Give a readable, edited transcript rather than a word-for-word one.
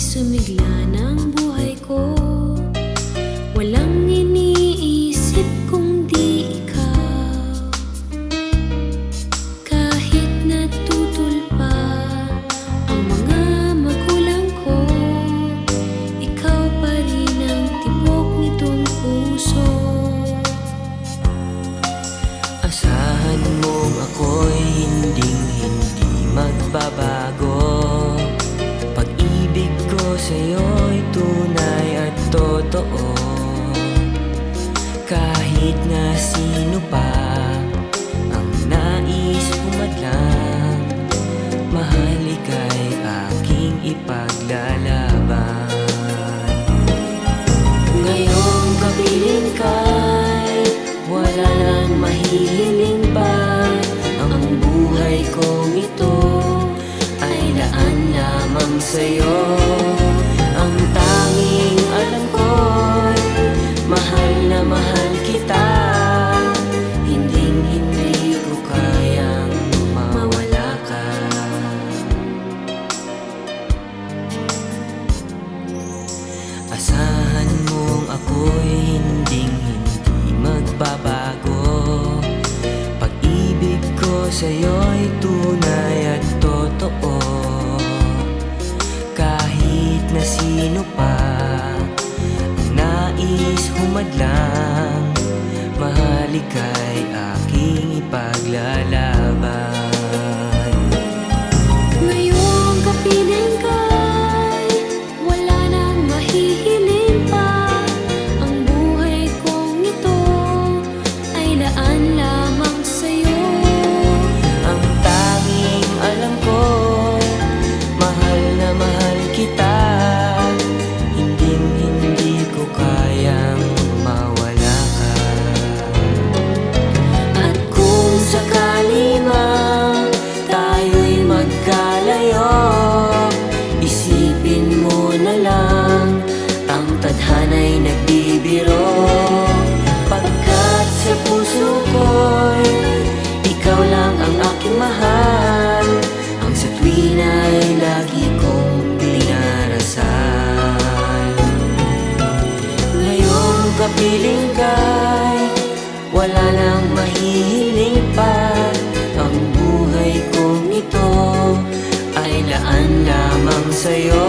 sumigla ng buhay ko. Walang iniisip kung di ikaw. Kahit natutol pa ang mga magulang ko, ikaw pa rin ang tibok nitong puso. Asahan mong ako'y hinding-hindi magbabago. Pag-ibig ko sa'yo'y tunay at totoo. Kahit na sino pa ang nais humadlang, mahal ika'y aking ipaglalaban. Ngayong kapiling ka'y wala nang mahihiling pa. Ang buhay kong ito ay laan lamang sa'yo. Ang tanging alam ko'y mahal na mahal kita. Hinding-hindi ko kayang mawala ka. Asahan mong ako'y hinding-hindi magbabago. Pag-ibig ko sa'yo'y tunay at totoo. Kahit na sino pa ang nais humadlang, mahal ika'y aking ipaglalaban. Ngayong kapiling ka'y wala nang mahihiling pa. Ang buhay kong ito ay laan lamang sa'yo. Ang tanging alam ko'y mahal na mahal kita. Hinding-hindi ko kayang mawala ka. At kung sakali mang Tayo'y magkalayo, isipin mo na lang, ang tadhana'y nagbibiro. Pagkat sa puso ko'y ikaw lang ang aking mahal. Ang sa tuwina'y lagi kong dinarasal. Ngayong kapiling ka'y wala nang mahihiling pa. Ang buhay kong ito ay laan lamang sa'yo.